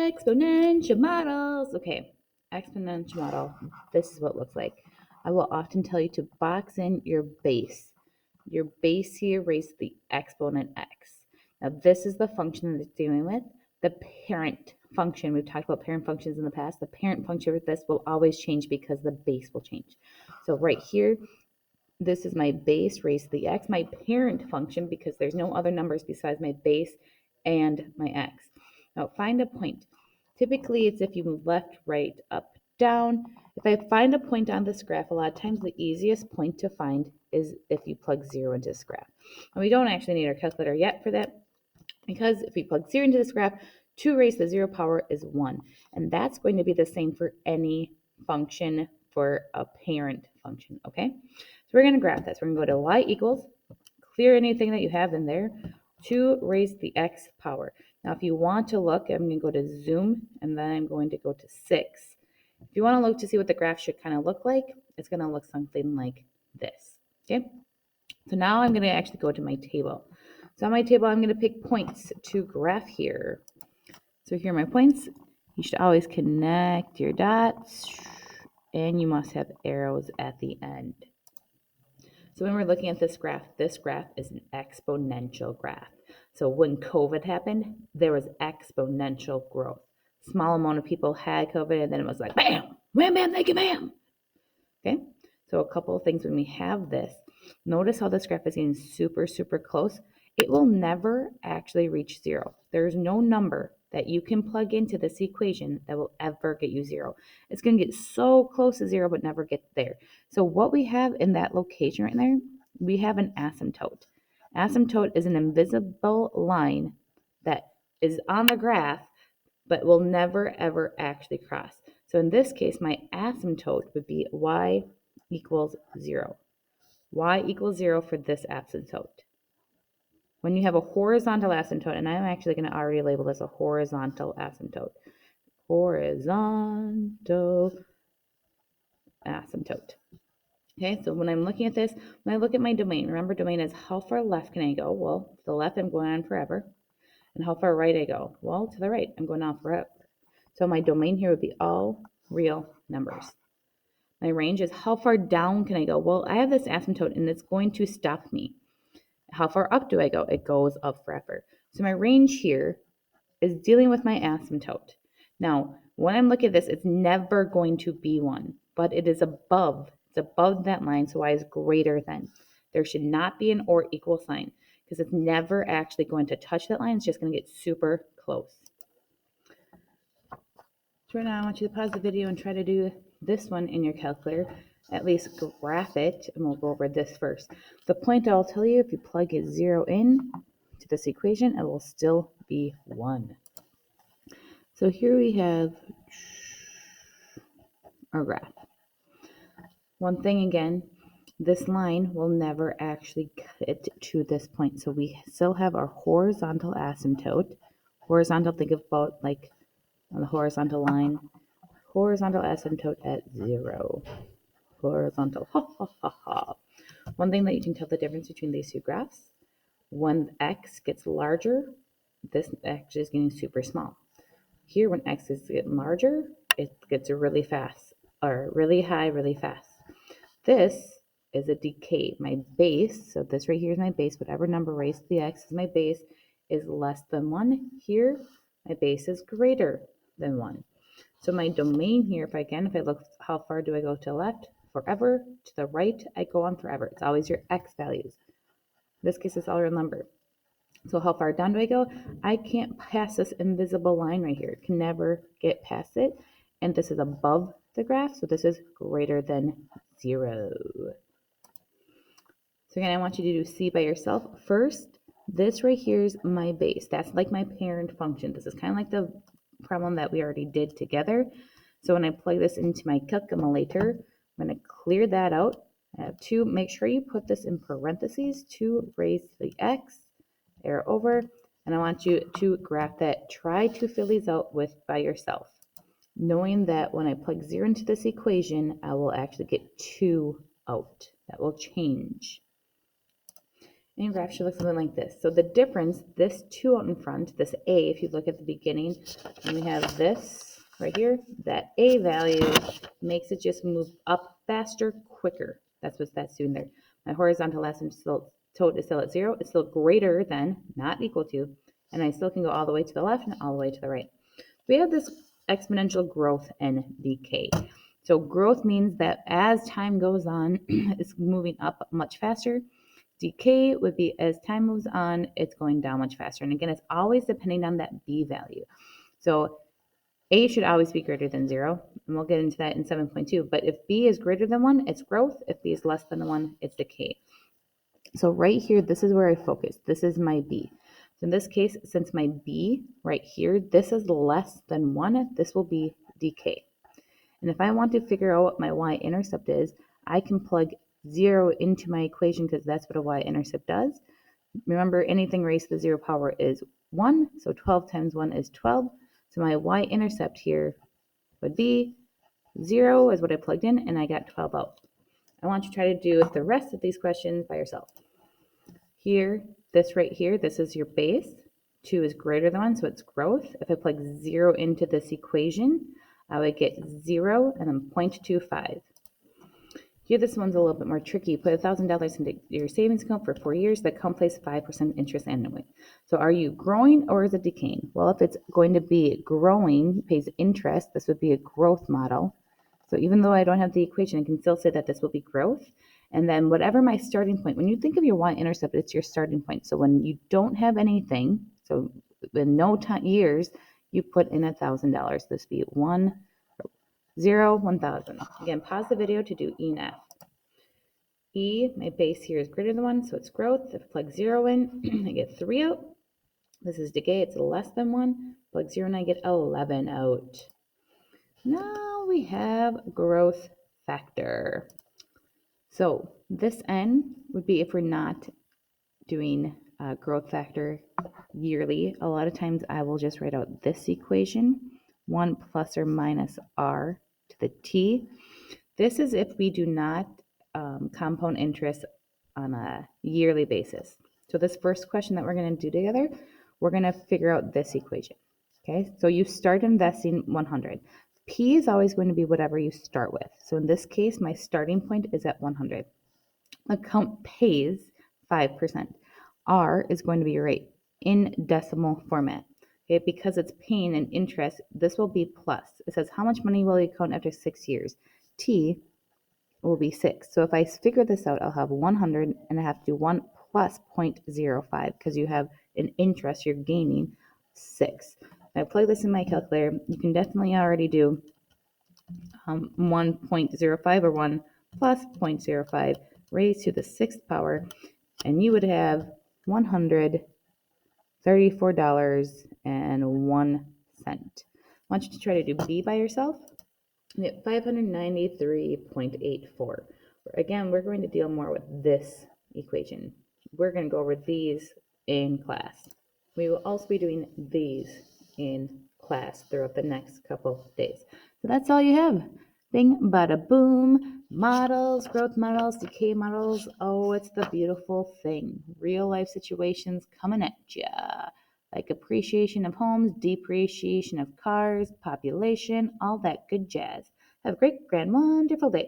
Exponential models. Okay, exponential model. This is what it looks like. I will often tell you to box in your base. Your base here raised to the exponent x. Now this is the function that it's dealing with. The parent function, we've talked about parent functions in the past. The parent function with this will always change because the base will change. So right here, this is my base raised to the x, my parent function, because there's no other numbers besides my base and my x. Now find a point. Typically it's if you move left, right, up, down. If I find a point on this graph, a lot of times the easiest point to find is if you plug 0 into this graph. And we don't actually need our calculator yet for that, because if we plug 0 into this graph, 2 raised to the 0 power is 1. And that's going to be the same for any function for a parent function, okay? So we're going to graph this. We're going to go to y equals, clear anything that you have in there, 2 raised to the x power. Now, if you want to look, I'm going to go to zoom, and then I'm going to go to 6. If you want to look to see what the graph should kind of look like, it's going to look something like this, okay? So now I'm going to actually go to my table. So on my table, I'm going to pick points to graph here. So here are my points. You should always connect your dots, and you must have arrows at the end. So when we're looking at this graph is an exponential graph. So when COVID happened, there was exponential growth. Small amount of people had COVID, and then it was like, bam, wham, bam, thank you, ma'am. Okay, so a couple of things when we have this, notice how this graph is getting super, super close. It will never actually reach 0. There's no number that you can plug into this equation that will ever get you 0. It's going to get so close to 0, but never get there. So what we have in that location right there, we have an asymptote. Asymptote is an invisible line that is on the graph, but will never, ever actually cross. So in this case, my asymptote would be y equals 0. Y equals 0 for this asymptote. When you have a horizontal asymptote, and I'm actually going to already label this a horizontal asymptote. Horizontal asymptote. Okay, so when I'm looking at this, when I look at my domain, remember domain is how far left can I go? Well, to the left I'm going on forever. And how far right I go? Well, to the right I'm going on forever. So my domain here would be all real numbers. My range is how far down can I go? Well, I have this asymptote and it's going to stop me. How far up do I go? It goes up forever. So my range here is dealing with my asymptote. Now, when I'm looking at this, it's never going to be 1, but it is above. It's above that line, so y is greater than. There should not be an or equal sign because it's never actually going to touch that line. It's just going to get super close. So right now I want you to pause the video and try to do this one in your calculator. At least graph it, and we'll go over this first. The point I'll tell you, if you plug a 0 in to this equation, it will still be 1. So here we have our graph. One thing again, this line will never actually cut to this point. So we still have our horizontal asymptote. Horizontal, think about like on the horizontal line. Horizontal asymptote at 0. Horizontal, ha, ha, ha, ha. One thing that you can tell the difference between these two graphs, when x gets larger, this actually is getting super small. Here, when x is getting larger, it gets really fast, or really high, really fast. This is a decay. My base, so this right here is my base, whatever number raised to the x is my base, is less than 1. Here, my base is greater than 1. So my domain here, if I look, how far do I go to the left? Forever. To the right, I go on forever. It's always your x values. In this case, it's all real number. So how far down do I go? I can't pass this invisible line right here. It can never get past it. And this is above the graph, so this is greater than 0. So again, I want you to do C by yourself. First, this right here is my base. That's like my parent function. This is kind of like the problem that we already did together. So when I plug this into my calculator, I'm going to clear that out. I have 2. Make sure you put this in parentheses. 2 raised to the x, arrow over, and I want you to graph that. Try to fill these out by yourself, knowing that when I plug 0 into this equation, I will actually get 2 out. That will change. And your graph should look something like this. So the difference, this 2 out in front, this A, if you look at the beginning, and we have this right here, that A value makes it just move up faster, quicker. That's what that's doing there. My horizontal axis is still at 0. It's still greater than, not equal to, and I still can go all the way to the left and all the way to the right. We have this exponential growth and decay. So growth means that as time goes on, it's moving up much faster. Decay would be as time moves on, it's going down much faster. And again, it's always depending on that B value. So A should always be greater than 0, and we'll get into that in 7.2. But if B is greater than 1, it's growth. If B is less than 1, it's decay. So right here, this is where I focus. This is my B. So in this case, since my B right here, this is less than 1, this will be decay. And if I want to figure out what my y-intercept is, I can plug 0 into my equation because that's what a y-intercept does. Remember, anything raised to the 0 power is 1, so 12 times 1 is 12. So my y-intercept here would be 0 is what I plugged in, and I got 12 out. I want you to try to do the rest of these questions by yourself. Here, this right here, this is your base. 2 is greater than 1, so it's growth. If I plug 0 into this equation, I would get 0 and then 0.25. Here, this one's a little bit more tricky. Put $1,000 into your savings account for 4 years. The account pays 5% interest annually. So are you growing or is it decaying? Well, if it's going to be growing, pays interest, this would be a growth model. So even though I don't have the equation, I can still say that this will be growth. And then whatever my starting point, when you think of your y-intercept, it's your starting point. So when you don't have anything, so in no years, you put in $1,000. This would be 1, 0, 1,000. Again, pause the video to do E and F. E, my base here is greater than 1, so it's growth. If I plug 0 in, I get 3 out. This is decay, it's less than 1. Plug 0 and I get 11 out. Now we have growth factor. So this N would be if we're not doing growth factor yearly. A lot of times I will just write out this equation, 1 plus or minus r to the t. This is if we do not compound interest on a yearly basis. So this first question that we're going to do together, we're going to figure out this equation. Okay, so you start investing 100. P is always going to be whatever you start with. So in this case, my starting point is at 100. Account pays 5%. R is going to be your rate in decimal format. Okay, because it's paying an interest, this will be plus. It says how much money will you account after 6 years? T will be 6. So if I figure this out, I'll have 100 and I have to do 1 plus 0.05 because you have an interest, you're gaining 6. If I plug this in my calculator, you can definitely already do 1.05 or 1 plus 0.05 raised to the 6th power, and you would have $134.01. I want you to try to do B by yourself. You get 593.84. Again, we're going to deal more with this equation. We're going to go over these in class. We will also be doing these in class throughout the next couple days. So that's all you have. Bing, bada boom. Models, growth models, decay models. Oh, it's the beautiful thing. Real life situations coming at ya. Like appreciation of homes, depreciation of cars, population, all that good jazz. Have a great, grand, wonderful day.